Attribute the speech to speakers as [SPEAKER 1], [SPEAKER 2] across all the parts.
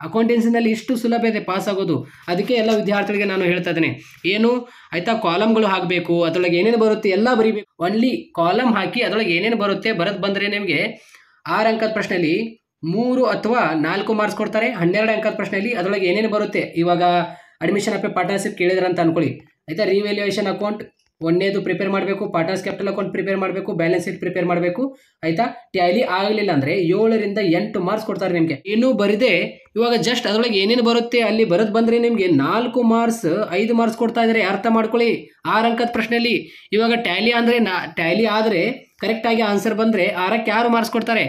[SPEAKER 1] ಅಕೌಂಟೆನ್ಸಿನಲ್ಲಿ ಇಷ್ಟು ಸುಲಭ ಇದೆ ಪಾಸ್ ಆಗೋದು. ಅದಕ್ಕೆ ಎಲ್ಲ ವಿದ್ಯಾರ್ಥಿಗಳಿಗೆ ನಾನು ಹೇಳ್ತಾ ಇದ್ದೇನೆ, ಏನು ಆಯಿತಾ, ಕಾಲಮ್ಗಳು ಹಾಕಬೇಕು, ಅದರೊಳಗೆ ಏನೇನು ಬರುತ್ತೆ ಎಲ್ಲ ಬರೀಬೇಕು. ಒನ್ಲಿ ಕಾಲಮ್ ಹಾಕಿ ಅದರೊಳಗೆ ಏನೇನು ಬರುತ್ತೆ ಬರೋದು ಬಂದರೆ ನಿಮಗೆ 6 ಅಂಕದ ಪ್ರಶ್ನೆಯಲ್ಲಿ 3 ಅಥವಾ 4 ಮಾರ್ಕ್ಸ್ ಕೊಡ್ತಾರೆ. 12 ಅಂಕದ ಪ್ರಶ್ನೆಯಲ್ಲಿ ಅದರೊಳಗೆ ಏನೇನು ಬರುತ್ತೆ, ಇವಾಗ ಅಡ್ಮಿಷನ್ ಆಫ್ ಎ ಪಾರ್ಟ್ನರ್ಶಿಪ್ ಕೇಳಿದ್ರಂತ ಅನ್ಕೊಳ್ಳಿ ಆಯಿತಾ. ರಿವ್ಯಾಲ್ಯೂಯೇಷನ್ ಅಕೌಂಟ್ ಒಂದೇದು ಪ್ರಿಪೇರ್ ಮಾಡಬೇಕು, ಪಾರ್ಟ್ನರ್ಸ್ ಕ್ಯಾಪಿಟಲ್ ಅಕೌಂಟ್ ಪ್ರಿಪೇರ್ ಮಾಡಬೇಕು, ಬ್ಯಾಲೆನ್ಸ್ ಶೀಟ್ ಪ್ರಿಪೇರ್ ಮಾಡಬೇಕು ಆಯಿತಾ. ಟ್ಯಾಲಿ ಆಗಲಿಲ್ಲ ಅಂದರೆ 7 ರಿಂದ 8 ಮಾರ್ಕ್ಸ್ ಕೊಡ್ತಾರೆ ನಿಮಗೆ. ಇನ್ನೂ ಬರಿದೆ ಇವಾಗ ಜಸ್ಟ್ ಅದರೊಳಗೆ ಏನೇನು ಬರುತ್ತೆ ಅಲ್ಲಿ ಬರೋದು ಬಂದರೆ ನಿಮಗೆ 4 ಮಾರ್ಕ್ಸ್ 5 ಮಾರ್ಕ್ಸ್ ಕೊಡ್ತಾ ಇದ್ದಾರೆ. ಅರ್ಥ ಮಾಡ್ಕೊಳ್ಳಿ. 6 ಅಂಕದ ಪ್ರಶ್ನೆಯಲ್ಲಿ ಇವಾಗ ಟ್ಯಾಲಿ ಅಂದರೆ ಟ್ಯಾಲಿ ಆದರೆ ಕರೆಕ್ಟಾಗಿ ಆನ್ಸರ್ ಬಂದರೆ 6ಕ್ಕೆ 6 ಮಾರ್ಕ್ಸ್ ಕೊಡ್ತಾರೆ.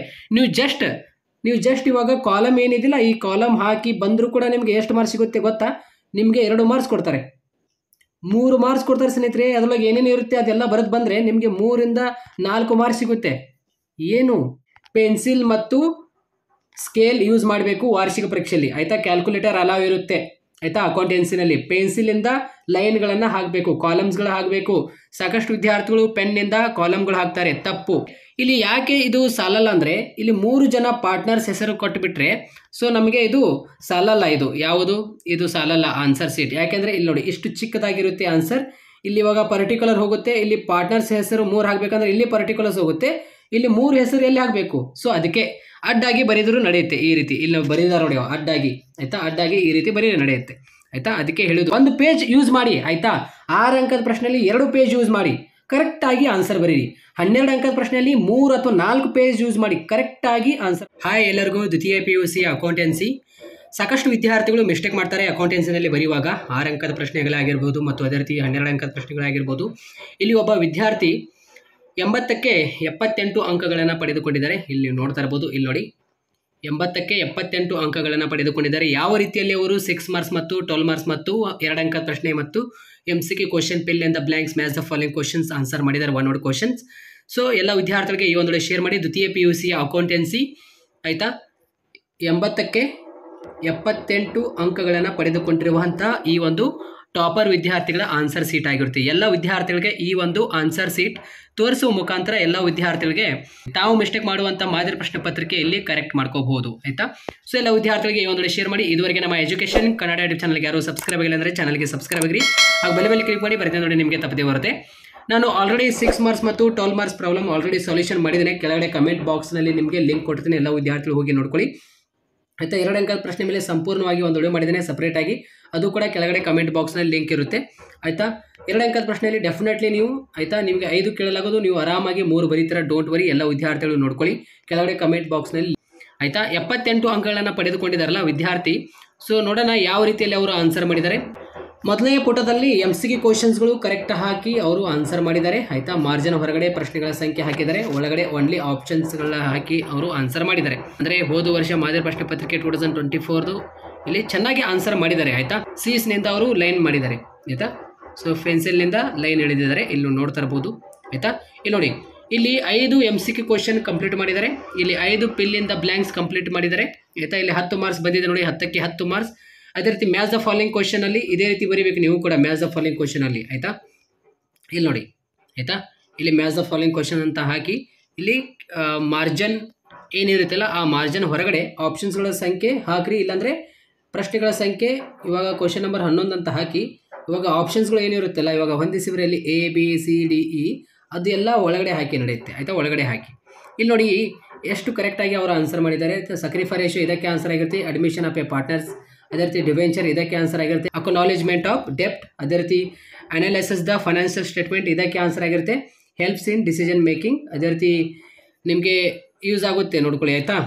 [SPEAKER 1] ನೀವು ಜಸ್ಟ್ ಇವಾಗ ಕಾಲಮ್ ಏನಿದಿಲ್ಲ ಈ ಕಾಲಮ್ ಹಾಕಿ ಬಂದರೂ ಕೂಡ ನಿಮಗೆ ಎಷ್ಟು ಮಾರ್ಕ್ಸ್ ಸಿಗುತ್ತೆ ಗೊತ್ತಾ, ನಿಮಗೆ 2 ಮಾರ್ಕ್ಸ್ ಕೊಡ್ತಾರೆ, 3 ಮಾರ್ಕ್ಸ್ ಕೊಡ್ತಾರೆ ಸ್ನೇಹಿತರೆ. ಅದರೊಳಗೆ ಏನೇನು ಇರುತ್ತೆ ಅದೆಲ್ಲ ಬರೋದು ಬಂದರೆ ನಿಮಗೆ 3 ರಿಂದ 4 ಮಾರ್ಕ್ಸ್ ಸಿಗುತ್ತೆ. ಏನು ಪೆನ್ಸಿಲ್ ಮತ್ತು ಸ್ಕೇಲ್ ಯೂಸ್ ಮಾಡಬೇಕು ವಾರ್ಷಿಕ ಪರೀಕ್ಷೆಯಲ್ಲಿ ಆಯಿತಾ. ಕ್ಯಾಲ್ಕುಲೇಟರ್ ಅಲಾವ್ ಇರುತ್ತೆ ಆಯಿತಾ. ಅಕೌಂಟೆನ್ಸಿನಲ್ಲಿ ಪೆನ್ಸಿಲಿಂದ ಲೈನ್ಗಳನ್ನು ಹಾಕಬೇಕು, ಕಾಲಮ್ಸ್ಗಳು ಹಾಕಬೇಕು. ಸಾಕಷ್ಟು ವಿದ್ಯಾರ್ಥಿಗಳು ಪೆನ್ನಿಂದ ಕಾಲಮ್ಗಳು ಹಾಕ್ತಾರೆ, ತಪ್ಪು. ಇಲ್ಲಿ ಯಾಕೆ ಇದು ಸಾಲಲ್ಲ ಅಂದರೆ ಇಲ್ಲಿ 3 ಜನ ಪಾರ್ಟ್ನರ್ಸ್ ಹೆಸರು ಕೊಟ್ಟುಬಿಟ್ರೆ ಸೊ ನಮಗೆ ಇದು ಸಾಲಲ್ಲ. ಇದು ಸಾಲಲ್ಲ ಆನ್ಸರ್ ಶೀಟ್. ಯಾಕೆಂದರೆ ಇಲ್ಲಿ ನೋಡಿ ಇಷ್ಟು ಚಿಕ್ಕದಾಗಿರುತ್ತೆ ಆನ್ಸರ್. ಇಲ್ಲಿ ಇವಾಗ ಪರ್ಟಿಕ್ಯುಲರ್ ಹೋಗುತ್ತೆ, ಇಲ್ಲಿ ಪಾರ್ಟ್ನರ್ಸ್ ಹೆಸರು 3 ಹಾಕಬೇಕಂದ್ರೆ ಇಲ್ಲಿ ಪರ್ಟಿಕ್ಯುಲರ್ಸ್ ಹೋಗುತ್ತೆ, ಇಲ್ಲಿ 3 ಹೆಸರು ಎಲ್ಲಿ ಹಾಕಬೇಕು. ಸೊ ಅದಕ್ಕೆ ಅಡ್ಡಾಗಿ ಬರೆದರೂ ನಡೆಯುತ್ತೆ. ಈ ರೀತಿ ಇಲ್ಲಿ ಬರೀದಾರ ನೋಡಿ ಅಡ್ಡಾಗಿ ಆಯಿತಾ, ಅಡ್ಡಾಗಿ ಈ ರೀತಿ ಬರೀ ನಡೆಯುತ್ತೆ ಆಯಿತಾ. ಅದಕ್ಕೆ ಹೇಳೋದು 1 ಪೇಜ್ ಯೂಸ್ ಮಾಡಿ ಆಯಿತಾ. 6 ಅಂಕದ ಪ್ರಶ್ನೆಯಲ್ಲಿ 2 ಪೇಜ್ ಯೂಸ್ ಮಾಡಿ ಕರೆಕ್ಟಾಗಿ ಆನ್ಸರ್ ಬರೀರಿ. 12 ಅಂಕದ ಪ್ರಶ್ನೆಯಲ್ಲಿ 3 ಅಥವಾ 4 ಪೇಜ್ ಯೂಸ್ ಮಾಡಿ ಕರೆಕ್ಟಾಗಿ ಆನ್ಸರ್. ಹಾಯ್ ಎಲ್ಲರಿಗೂ, ದ್ವಿತೀಯ PUC ಅಕೌಂಟೆನ್ಸಿ. ಸಾಕಷ್ಟು ವಿದ್ಯಾರ್ಥಿಗಳು ಮಿಸ್ಟೇಕ್ ಮಾಡ್ತಾರೆ ಅಕೌಂಟೆನ್ಸಿನಲ್ಲಿ ಬರೆಯುವಾಗ. 6 ಅಂಕದ ಪ್ರಶ್ನೆಗಳಾಗಿರ್ಬೋದು ಮತ್ತು ಅದೇ ರೀತಿ 12 ಅಂಕದ ಪ್ರಶ್ನೆಗಳಾಗಿರ್ಬೋದು. ಇಲ್ಲಿ ಒಬ್ಬ ವಿದ್ಯಾರ್ಥಿ 80ಕ್ಕೆ 78 ಅಂಕಗಳನ್ನು ಪಡೆದುಕೊಂಡಿದ್ದಾರೆ. ಇಲ್ಲಿ ನೋಡ್ತಾ ಇರ್ಬೋದು, ಇಲ್ಲಿ ನೋಡಿ 80ಕ್ಕೆ 78 ಅಂಕಗಳನ್ನು ಪಡೆದುಕೊಂಡಿದ್ದಾರೆ. ಯಾವ ರೀತಿಯಲ್ಲಿ ಅವರು 6 ಮಾರ್ಕ್ಸ್ ಮತ್ತು 12 ಮಾರ್ಕ್ಸ್ ಮತ್ತು 2 ಅಂಕದ ಪ್ರಶ್ನೆ ಮತ್ತು MCQ question fill in the blanks match the following questions answer ಮಾಡಿದ್ದಾರೆ, 1 ವರ್ಡ್ ಕ್ವಶನ್ಸ್. ಸೊ ಎಲ್ಲ ವಿದ್ಯಾರ್ಥಿಗಳಿಗೆ ಈ ಒಂದು ಶೇರ್ ಮಾಡಿ. ದ್ವಿತೀಯ PUC ಅಕೌಂಟೆನ್ಸಿ ಆಯಿತಾ, 80ಕ್ಕೆ 78 ಅಂಕಗಳನ್ನು ಪಡೆದುಕೊಂಡಿರುವಂಥ ಈ ಒಂದು ಟಾಪರ್ ವಿದ್ಯಾರ್ಥಿಗಳ ಆನ್ಸರ್ ಸೀಟ್ ಆಗಿರುತ್ತೆ. ಎಲ್ಲ ವಿದ್ಯಾರ್ಥಿಗಳಿಗೆ ಈ ಒಂದು ಆನ್ಸರ್ ಸೀಟ್ ತೋರಿಸುವ ಮುಖಾಂತರ ಎಲ್ಲ ವಿದ್ಯಾರ್ಥಿಗಳಿಗೆ ತಾವು ಮಿಸ್ಟೇಕ್ ಮಾಡುವಂಥ ಮಾದರಿ ಪ್ರಶ್ನೆ ಪತ್ರಿಕೆ ಇಲ್ಲಿ ಕರೆಕ್ಟ್ ಮಾಡ್ಕೋಬಹುದು ಆಯಿತಾ. ಸೊ ಎಲ್ಲ ವಿದ್ಯಾರ್ಥಿಗಳಿಗೆ ಈ ಒಂದು ಶೇರ್ ಮಾಡಿ. ಇದುವರೆಗೆ ನಮ್ಮ ಎಜುಕೇಷನ್ ಕನ್ನಡ ಯೂಟ್ಯೂಬ್ ಚಾನಲ್ಗೆ ಯಾರು ಸಬ್ಸ್ಕ್ರೈಬ್ ಆಗಿಲ್ಲ ಅಂದರೆ ಚಾನಲ್ಗೆ ಸಬ್ಸ್ಕ್ರೈಬ್ ಆಗಿರಿ, ಹಾಗೂ ಬೆಲೆ ಕ್ಲಿಕ್ ಮಾಡಿ ಬರ್ತೇನೆ ನೋಡಿ, ನಿಮಗೆ ತಪ್ಪದೇ ಬರುತ್ತೆ. ನಾನು ಆಲ್ರೆಡಿ 6 ಮಾರ್ಕ್ಸ್ ಮತ್ತು 12 ಮಾರ್ಕ್ಸ್ ಪ್ರಾಬ್ಲಮ್ ಆಲ್ರೆಡಿ ಸೊಲ್ಯೂಷನ್ ಮಾಡಿದ್ದೇನೆ. ಕೆಳಗಡೆ ಕಮೆಂಟ್ ಬಾಕ್ಸ್ನಲ್ಲಿ ನಿಮಗೆ ಲಿಂಕ್ ಕೊಡ್ತೀನಿ, ಎಲ್ಲ ವಿದ್ಯಾರ್ಥಿಗಳು ಹೋಗಿ ನೋಡ್ಕೊಳ್ಳಿ ಆಯಿತಾ. 2 ಅಂಕದ ಪ್ರಶ್ನೆ ಮೇಲೆ ಸಂಪೂರ್ಣವಾಗಿ ಒಂದು ವಿಡಿಯೋ ಮಾಡಿದ್ದೇನೆ ಸಪ್ರೇಟಾಗಿ, ಅದು ಕೂಡ ಕೆಳಗಡೆ ಕಮೆಂಟ್ ಬಾಕ್ಸ್ನಲ್ಲಿ ಲಿಂಕ್ ಇರುತ್ತೆ ಆಯಿತಾ. 2 ಅಂಕದ ಪ್ರಶ್ನೆಯಲ್ಲಿ ಡೆಫಿನೆಟ್ಲಿ ನೀವು ಆಯಿತಾ ನಿಮಗೆ 5 ಕೇಳಲಾಗೋದು, ನೀವು ಆರಾಮಾಗಿ 3 ಬರೀತೀರ, ಡೋಂಟ್ ವರಿ. ಎಲ್ಲ ವಿದ್ಯಾರ್ಥಿಗಳು ನೋಡ್ಕೊಳ್ಳಿ ಕೆಳಗಡೆ ಕಮೆಂಟ್ ಬಾಕ್ಸ್ನಲ್ಲಿ ಆಯಿತಾ. 78 ಅಂಕಗಳನ್ನು ಪಡೆದುಕೊಂಡಿದ್ದಾರಲ್ಲ ವಿದ್ಯಾರ್ಥಿ. ಸೊ ನೋಡೋಣ ಯಾವ ರೀತಿಯಲ್ಲಿ ಅವರು ಆನ್ಸರ್ ಮಾಡಿದ್ದಾರೆ. ಮೊದಲನೇ ಪುಟದಲ್ಲಿ MCQ ಕ್ವಶನ್ಸ್ಗಳು ಕರೆಕ್ಟ್ ಹಾಕಿ ಅವರು ಆನ್ಸರ್ ಮಾಡಿದ್ದಾರೆ ಆಯಿತಾ. ಮಾರ್ಜಿನ್ ಹೊರಗಡೆ ಪ್ರಶ್ನೆಗಳ ಸಂಖ್ಯೆ ಹಾಕಿದ್ದಾರೆ, ಒಳಗಡೆ ಓನ್ಲಿ ಆಪ್ಷನ್ಸ್ಗಳ ಹಾಕಿ ಅವರು ಆನ್ಸರ್ ಮಾಡಿದ್ದಾರೆ. ಅಂದರೆ ಹೋದ ವರ್ಷ ಮಾದರಿ ಪ್ರಶ್ನೆ ಪತ್ರಿಕೆ 2024 ಇಲ್ಲಿ ಚೆನ್ನಾಗಿ ಆನ್ಸರ್ ಮಾಡಿದ್ದಾರೆ ಆಯಿತಾ. ಸೀಸ್ನಿಂದ ಅವರು ಲೈನ್ ಮಾಡಿದ್ದಾರೆ ಆಯಿತಾ. ಸೊ ಪೆನ್ಸಿಲ್ನಿಂದ ಲೈನ್ ಎಳೆದಿದ್ದಾರೆ, ಇಲ್ಲಿ ನೋಡ್ತಾ ಇರ್ಬೋದು ಆಯಿತಾ. ಇಲ್ಲಿ ನೋಡಿ, ಇಲ್ಲಿ 5 MCQ ಕ್ವಶನ್ ಕಂಪ್ಲೀಟ್ ಮಾಡಿದ್ದಾರೆ, ಇಲ್ಲಿ 5 fill in the blanks complete ಮಾಡಿದ್ದಾರೆ ಆಯಿತಾ. ಇಲ್ಲಿ 10 ಮಾರ್ಕ್ಸ್ ಬಂದಿದೆ ನೋಡಿ, 10ಕ್ಕೆ 10 ಮಾರ್ಕ್ಸ್. ಅದೇ ರೀತಿ ಮ್ಯಾಚ್ ದ ಫಾಲೋಯಿಂಗ್ ಕ್ವಶನಲ್ಲಿ ಇದೇ ರೀತಿ ಬರೀಬೇಕು ನೀವು ಕೂಡ, ಮ್ಯಾಚ್ ದ ಫಾಲೋಯಿಂಗ್ ಕ್ವಶನಲ್ಲಿ ಆಯಿತಾ. ಇಲ್ಲಿ ನೋಡಿ ಆಯಿತಾ, ಇಲ್ಲಿ ಮ್ಯಾಚ್ ದ ಫಾಲೋಯಿಂಗ್ ಕ್ವಶನ್ ಅಂತ ಹಾಕಿ ಇಲ್ಲಿ ಮಾರ್ಜಿನ್ ಏನಿರುತ್ತಲ್ಲ ಆ ಮಾರ್ಜಿನ್ ಹೊರಗಡೆ ಆಪ್ಷನ್ಸ್ಗಳ ಸಂಖ್ಯೆ ಹಾಕಿರಿ, ಇಲ್ಲಾಂದರೆ ಪ್ರಶ್ನೆಗಳ ಸಂಖ್ಯೆ. ಇವಾಗ ಕ್ವಶನ್ ನಂಬರ್ 11 ಅಂತ ಹಾಕಿ ಇವಾಗ ಆಪ್ಷನ್ಸ್ಗಳು ಏನಿರುತ್ತಲ್ಲ ಇವಾಗ ಹೊಂದಿಸಿದ್ರೆ ಇಲ್ಲಿ ABCDE ಅದು ಎಲ್ಲ ಒಳಗಡೆ ಹಾಕಿ ನಡೆಯುತ್ತೆ ಆಯಿತಾ, ಒಳಗಡೆ ಹಾಕಿ. ಇಲ್ಲಿ ನೋಡಿ ಎಷ್ಟು ಕರೆಕ್ಟಾಗಿ ಅವರು ಆನ್ಸರ್ ಮಾಡಿದ್ದಾರೆ. ಸಕ್ರಿಫೈ ರೇಷಿಯೋ ಇದಕ್ಕೆ ಆನ್ಸರ್ ಆಗಿರುತ್ತೆ. ಅಡ್ಮಿಷನ್ ಆಫ್ ಎ ಪಾರ್ಟ್ನರ್ಸ್ ಅದೇ ರೀತಿ ಡಿವೆಂಚರ್ ಇದಕ್ಕೆ ಆನ್ಸರ್ ಆಗಿರುತ್ತೆ. ಅಕ್ನಾಲೇಜ್ಮೆಂಟ್ ಆಫ್ ಡೆಪ್ಟ್ ಅದೇ ರೀತಿ ಅನಾಲಿಸಿಸ್ ದ ಫೈನಾನ್ಷಿಯಲ್ ಸ್ಟೇಟ್ಮೆಂಟ್ ಇದಕ್ಕೆ ಆನ್ಸರ್ ಆಗಿರುತ್ತೆ. ಹೆಲ್ಪ್ಸ್ ಇನ್ ಡಿಸಿಷನ್ ಮೇಕಿಂಗ್ ಅದೇ ರೀತಿ ನಿಮಗೆ ಯೂಸ್ ಆಗುತ್ತೆ ನೋಡ್ಕೊಳ್ಳಿ ಆಯಿತಾ.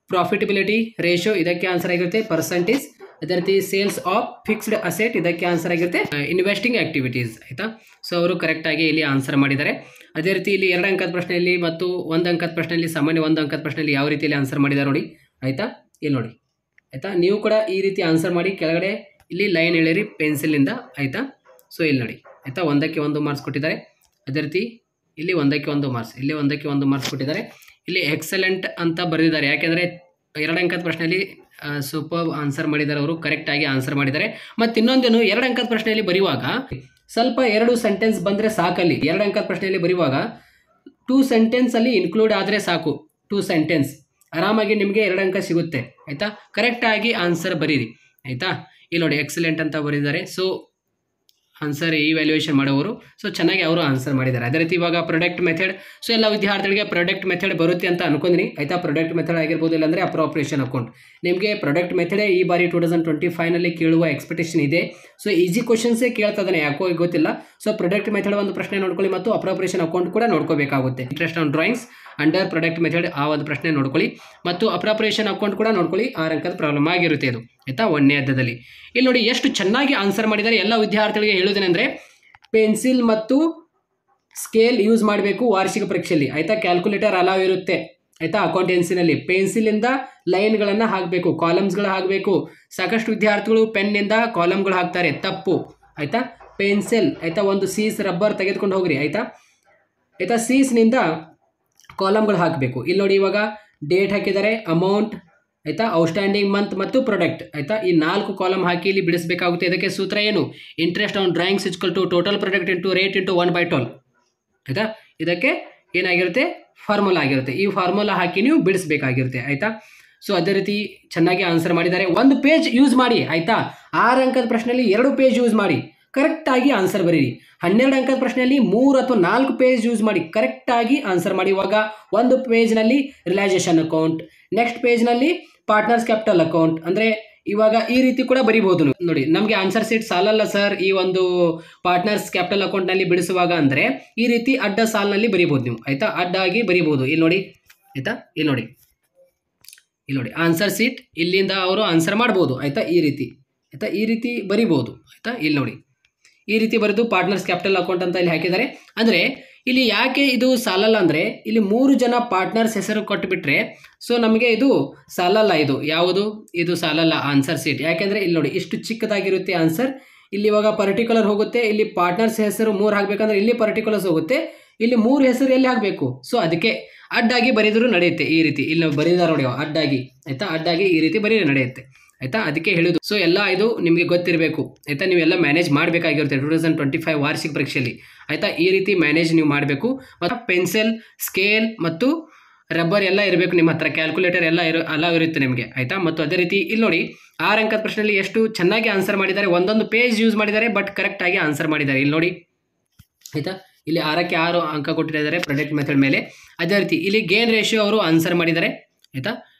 [SPEAKER 1] ಪ್ರಾಫಿಟಬಿಲಿಟಿ ರೇಷಿಯೋ ಇದಕ್ಕೆ ಆನ್ಸರ್ ಆಗಿರುತ್ತೆ. ಪರ್ಸೆಂಟೇಜ್ ಅದೇ ರೀತಿ ಸೇಲ್ಸ್ ಆಫ್ ಫಿಕ್ಸ್ಡ್ ಅಸೆಟ್ ಇದಕ್ಕೆ ಆನ್ಸರ್ ಆಗಿರುತ್ತೆ. ಇನ್ವೆಸ್ಟಿಂಗ್ ಆಕ್ಟಿವಿಟೀಸ್ ಆಯಿತಾ. ಸೊ ಅವರು ಕರೆಕ್ಟಾಗಿ ಇಲ್ಲಿ ಆನ್ಸರ್ ಮಾಡಿದ್ದಾರೆ. ಅದೇ ರೀತಿ ಇಲ್ಲಿ 2 ಅಂಕದ ಪ್ರಶ್ನೆಯಲ್ಲಿ ಮತ್ತು 1 ಅಂಕದ ಪ್ರಶ್ನೆಯಲ್ಲಿ ಸಾಮಾನ್ಯ 1 ಅಂಕದ ಪ್ರಶ್ನೆಯಲ್ಲಿ ಯಾವ ರೀತಿಯಲ್ಲಿ ಆನ್ಸರ್ ಮಾಡಿದ್ದಾರೆ ನೋಡಿ ಆಯಿತಾ. ಇಲ್ಲಿ ನೋಡಿ ಆಯಿತಾ, ನೀವು ಕೂಡ ಈ ರೀತಿ ಆನ್ಸರ್ ಮಾಡಿ ಕೆಳಗಡೆ ಇಲ್ಲಿ ಲೈನ್ ಎಳೆಯಿರಿ ಪೆನ್ಸಿಲಿಂದ ಆಯಿತಾ. ಸೊ ಇಲ್ಲಿ ನೋಡಿ ಆಯಿತಾ, 1ಕ್ಕೆ 1 ಮಾರ್ಕ್ಸ್ ಕೊಟ್ಟಿದ್ದಾರೆ. ಅದೇ ರೀತಿ ಇಲ್ಲಿ 1ಕ್ಕೆ 1 ಮಾರ್ಕ್ಸ್, ಇಲ್ಲಿ 1ಕ್ಕೆ 1 ಮಾರ್ಕ್ಸ್ ಕೊಟ್ಟಿದ್ದಾರೆ. ಇಲ್ಲಿ ಎಕ್ಸಲೆಂಟ್ ಅಂತ ಬರೆದಿದ್ದಾರೆ, ಯಾಕೆಂದರೆ 2 ಅಂಕದ ಪ್ರಶ್ನೆಯಲ್ಲಿ ಸೂಪರ್ ಆನ್ಸರ್ ಮಾಡಿದ್ದಾರೆ, ಅವರು ಕರೆಕ್ಟಾಗಿ ಆನ್ಸರ್ ಮಾಡಿದ್ದಾರೆ. ಮತ್ತು ಇನ್ನೊಂದೇನು, 2 ಅಂಕದ ಪ್ರಶ್ನೆಯಲ್ಲಿ ಬರೆಯುವಾಗ ಸ್ವಲ್ಪ 2 ಸೆಂಟೆನ್ಸ್ ಬಂದರೆ ಸಾಕಲ್ಲಿ. 2 ಅಂಕದ ಪ್ರಶ್ನೆಯಲ್ಲಿ ಬರೆಯುವಾಗ 2 ಸೆಂಟೆನ್ಸಲ್ಲಿ ಇನ್ಕ್ಲೂಡ್ ಆದರೆ ಸಾಕು, 2 ಸೆಂಟೆನ್ಸ್ ಆರಾಮಾಗಿ ನಿಮಗೆ 2 ಅಂಕ ಸಿಗುತ್ತೆ ಆಯಿತಾ. ಕರೆಕ್ಟಾಗಿ ಆನ್ಸರ್ ಬರೀರಿ ಆಯಿತಾ. ಇಲ್ಲಿ ನೋಡಿ ಎಕ್ಸಲೆಂಟ್ ಅಂತ ಬರೀತಾರೆ. ಸೊ ಆನ್ಸರ್ ಇವ್ಯಾಲ್ಯೂಯೇಷನ್ ಮಾಡೋರು ಸೊ ಚೆನ್ನಾಗಿ ಅವರು ಆನ್ಸರ್ ಮಾಡಿದ್ದಾರೆ. ಅದೇ ರೀತಿ ಇವಾಗ ಪ್ರೊಡಕ್ಟ್ ಮೆಥಡ್. ಸೊ ಎಲ್ಲ ವಿದ್ಯಾರ್ಥಿಗಳಿಗೆ ಪ್ರೊಡಕ್ಟ್ ಮೆಥಡ್ ಬರುತ್ತೆ ಅಂತ ಅನ್ಕೊಂಡ್ರಿ ಆಯಿತಾ. ಪ್ರೊಡಕ್ಟ್ ಮೆಥಡ್ ಆಗಿರ್ಬೋದು, ಇಲ್ಲಾಂದರೆ ಅಪ್ರೋಪ್ರಿಯೇಷನ್ ಅಕೌಂಟ್. ನಿಮಗೆ ಪ್ರೊಡಕ್ಟ್ ಮೆಥಡೇ ಈ ಬಾರಿ 2025ನಲ್ಲಿ ಕೇಳುವ ಎಕ್ಸ್ಪೆಕ್ಟೇಷನ್ ಇದೆ. ಸೊ ಈಸಿ ಕ್ವಶನ್ಸೇ ಕೇಳ್ತಾ ಇದ್ದಾನೆ, ಯಾಕೋ ಗೊತ್ತಿಲ್ಲ. ಸೊ ಪ್ರೊಡಕ್ಟ್ ಮೆಥಡ್ ಒಂದು ಪ್ರಶ್ನೆ ನೋಡ್ಕೊಳ್ಳಿ ಮತ್ತು ಅಪ್ರೋಪ್ರಿಯೇಷನ್ ಅಕೌಂಟ್ ಕೂಡ ನೋಡ್ಕೋಬೇಕಾಗುತ್ತೆ. Interest on drawings under product method ಆ ಒಂದು ಪ್ರಶ್ನೆ ನೋಡ್ಕೊಳ್ಳಿ ಮತ್ತು ಅಪ್ರೋಪ್ರಿಯೇಷನ್ ಅಕೌಂಟ್ ಕೂಡ ನೋಡ್ಕೊಳ್ಳಿ. 6 ಅಂಕದ ಪ್ರಾಬ್ಲಮ್ ಆಗಿರುತ್ತೆ ಇದು ಆಯಿತಾ. 1ನೇ ಅಧ್ಯಾಯದಲ್ಲಿ ಇಲ್ಲಿ ನೋಡಿ ಎಷ್ಟು ಚೆನ್ನಾಗಿ ಆನ್ಸರ್ ಮಾಡಿದ್ದಾರೆ. ಎಲ್ಲ ವಿದ್ಯಾರ್ಥಿಗಳಿಗೆ ಹೇಳೋದೇನೆಂದರೆ ಪೆನ್ಸಿಲ್ ಮತ್ತು ಸ್ಕೇಲ್ ಯೂಸ್ ಮಾಡಬೇಕು ವಾರ್ಷಿಕ ಪರೀಕ್ಷೆಯಲ್ಲಿ ಆಯಿತಾ. ಕ್ಯಾಲ್ಕುಲೇಟರ್ ಅಲಾವ್ ಇರುತ್ತೆ ಆಯಿತಾ. ಅಕೌಂಟೆನ್ಸಿನಲ್ಲಿ ಪೆನ್ಸಿಲಿಂದ ಲೈನ್ಗಳನ್ನು ಹಾಕಬೇಕು, ಕಾಲಮ್ಸ್ಗಳು ಹಾಕಬೇಕು. ಸಾಕಷ್ಟು ವಿದ್ಯಾರ್ಥಿಗಳು ಪೆನ್ನಿಂದ ಕಾಲಮ್ಗಳು ಹಾಕ್ತಾರೆ, ತಪ್ಪು ಆಯಿತಾ. ಪೆನ್ಸಿಲ್ ಆಯಿತಾ, ಒಂದು ಸೀಸ್ ರಬ್ಬರ್ ತೆಗೆದುಕೊಂಡು ಹೋಗ್ರಿ ಆಯಿತಾ. ಸೀಸ್ನಿಂದ ಕಾಲಮ್ಗಳು ಹಾಕಬೇಕು. ಇಲ್ಲಿ ನೋಡಿ ಇವಾಗ ಡೇಟ್ ಹಾಕಿದ್ದಾರೆ, ಅಮೌಂಟ್ ಆಯಿತಾ, ಔಟ್ಸ್ಟ್ಯಾಂಡಿಂಗ್ ಮಂತ್ ಮತ್ತು ಪ್ರಾಡಕ್ಟ್ ಆಯಿತಾ. ಈ 4 ಕಾಲಮ್ ಹಾಕಿ ಇಲ್ಲಿ ಬಿಡಿಸಬೇಕಾಗುತ್ತೆ. ಇದಕ್ಕೆ ಸೂತ್ರ ಏನು? Interest on drawings is equal to total product into rate into 1/12 ಆಯಿತಾ. ಇದಕ್ಕೆ ಏನಾಗಿರುತ್ತೆ? ಫಾರ್ಮುಲಾ ಆಗಿರುತ್ತೆ. ಈ ಫಾರ್ಮುಲಾ ಹಾಕಿ ನೀವು ಬಿಡಿಸಬೇಕಾಗಿರುತ್ತೆ ಆಯಿತಾ. ಸೊ ಅದೇ ರೀತಿ ಚೆನ್ನಾಗಿ ಆನ್ಸರ್ ಮಾಡಿದ್ದಾರೆ. 1 ಪೇಜ್ ಯೂಸ್ ಮಾಡಿ ಆಯಿತಾ. 6 ಅಂಕದ ಪ್ರಶ್ನೆಯಲ್ಲಿ 2 ಪೇಜ್ ಯೂಸ್ ಮಾಡಿ, ಕರೆಕ್ಟಾಗಿ ಆನ್ಸರ್ ಬರೀರಿ. 12 ಅಂಕದ ಪ್ರಶ್ನೆಯಲ್ಲಿ 3 ಅಥವಾ 4 ಪೇಜ್ ಯೂಸ್ ಮಾಡಿ, ಕರೆಕ್ಟಾಗಿ ಆನ್ಸರ್ ಮಾಡಿ. ಇವಾಗ 1 ಪೇಜ್ನಲ್ಲಿ ರಿಯಲೈಸೇಷನ್ ಅಕೌಂಟ್, ನೆಕ್ಸ್ಟ್ ಪೇಜ್ನಲ್ಲಿ ಪಾರ್ಟ್ನರ್ಸ್ ಕ್ಯಾಪಿಟಲ್ ಅಕೌಂಟ್. ಅಂದರೆ ಇವಾಗ ಈ ರೀತಿ ಕೂಡ ಬರಿಬಹುದು ನೋಡಿ. ನಮಗೆ ಆನ್ಸರ್ ಸೀಟ್ ಸಾಲಲ್ಲ ಸರ್ ಈ ಒಂದು ಪಾರ್ಟ್ನರ್ಸ್ ಕ್ಯಾಪಿಟಲ್ ಅಕೌಂಟ್ನಲ್ಲಿ ಬಿಡಿಸುವಾಗ ಅಂದರೆ ಈ ರೀತಿ ಅಡ್ಡ ಸಾಲಿನಲ್ಲಿ ಬರಿಬೋದು ನೀವು ಆಯಿತಾ. ಅಡ್ಡಾಗಿ ಬರಿಬೋದು. ಇಲ್ಲಿ ನೋಡಿ ಆಯಿತಾ. ಇಲ್ಲಿ ನೋಡಿ ಆನ್ಸರ್ ಸೀಟ್ ಇಲ್ಲಿಂದ ಅವರು ಆನ್ಸರ್ ಮಾಡ್ಬೋದು ಆಯಿತಾ. ಈ ರೀತಿ ಆಯಿತಾ, ಈ ರೀತಿ ಬರಿಬೋದು ಆಯಿತಾ. ಇಲ್ಲಿ ನೋಡಿ ಈ ರೀತಿ ಬರೆದು ಪಾರ್ಟ್ನರ್ಸ್ ಕ್ಯಾಪಿಟಲ್ ಅಕೌಂಟ್ ಅಂತ ಇಲ್ಲಿ ಹಾಕಿದ್ದಾರೆ. ಅಂದರೆ ಇಲ್ಲಿ ಯಾಕೆ ಇದು ಸಾಲಲ್ಲ ಅಂದರೆ ಇಲ್ಲಿ 3 ಜನ ಪಾರ್ಟ್ನರ್ಸ್ ಹೆಸರು ಕೊಟ್ಟುಬಿಟ್ರೆ ಸೊ ನಮಗೆ ಇದು ಸಾಲಲ್ಲ. ಯಾವುದು ಇದು ಸಾಲಲ್ಲ ಆನ್ಸರ್ ಸೀಟ್. ಯಾಕೆಂದರೆ ಇಲ್ಲಿ ನೋಡಿ ಇಷ್ಟು ಚಿಕ್ಕದಾಗಿರುತ್ತೆ ಆನ್ಸರ್. ಇಲ್ಲಿ ಇವಾಗ ಪರ್ಟಿಕ್ಯುಲರ್ ಹೋಗುತ್ತೆ. ಇಲ್ಲಿ ಪಾರ್ಟ್ನರ್ಸ್ ಹೆಸರು 3 ಹಾಕಬೇಕಂದ್ರೆ ಇಲ್ಲಿ ಪರ್ಟಿಕ್ಯುಲರ್ಸ್ ಹೋಗುತ್ತೆ. ಇಲ್ಲಿ 3 ಹೆಸರು ಎಲ್ಲಿ ಹಾಕಬೇಕು? ಸೊ ಅದಕ್ಕೆ ಅಡ್ಡಾಗಿ ಬರೆದರೂ ನಡೆಯುತ್ತೆ. ಈ ರೀತಿ ಇಲ್ಲಿ ಬರೀದಾರೆ ನೋಡಿ ಅಡ್ಡಾಗಿ ಆಯಿತಾ. ಅಡ್ಡಾಗಿ ಈ ರೀತಿ ಬರೀ ನಡೆಯುತ್ತೆ ಆಯಿತಾ. ಅದಕ್ಕೆ ಹೇಳೋದು. ಸೊ ಎಲ್ಲ ಇದು ನಿಮಗೆ ಗೊತ್ತಿರಬೇಕು ಆಯಿತಾ. ನೀವೆಲ್ಲ ಮ್ಯಾನೇಜ್ ಮಾಡಬೇಕಾಗಿರುತ್ತೆ 2025 ವಾರ್ಷಿಕ ಪರೀಕ್ಷೆಯಲ್ಲಿ ಆಯಿತಾ. ಈ ರೀತಿ ಮ್ಯಾನೇಜ್ ನೀವು ಮಾಡಬೇಕು. ಮತ್ತು ಪೆನ್ಸಿಲ್, ಸ್ಕೇಲ್ ಮತ್ತು ರಬ್ಬರ್ ಎಲ್ಲ ಇರಬೇಕು ನಿಮ್ಮ ಹತ್ರ. ಕ್ಯಾಲ್ಕುಲೇಟರ್ ಎಲ್ಲ ಅಲಾವ್ ಇರುತ್ತೆ ನಿಮಗೆ ಆಯಿತಾ. ಮತ್ತು ಅದೇ ರೀತಿ ಇಲ್ಲಿ ನೋಡಿ 6 ಅಂಕದ ಪ್ರಶ್ನೆಯಲ್ಲಿ ಎಷ್ಟು ಚೆನ್ನಾಗಿ ಆನ್ಸರ್ ಮಾಡಿದ್ದಾರೆ. 1 ಪೇಜ್ ಯೂಸ್ ಮಾಡಿದ್ದಾರೆ ಬಟ್ ಕರೆಕ್ಟಾಗಿ ಆನ್ಸರ್ ಮಾಡಿದ್ದಾರೆ. ಇಲ್ಲಿ ನೋಡಿ ಆಯಿತಾ. ಇಲ್ಲಿ 6ಕ್ಕೆ 6 ಅಂಕ ಕೊಟ್ಟಿದ್ದಾರೆ ಪ್ರೊಡಕ್ಟ್ ಮೆಥಡ್ ಮೇಲೆ. ಅದೇ ರೀತಿ ಇಲ್ಲಿ ಗೇನ್ ರೇಷಿಯೋ ಅವರು ಆನ್ಸರ್ ಮಾಡಿದ್ದಾರೆ ಆಯಿತಾ.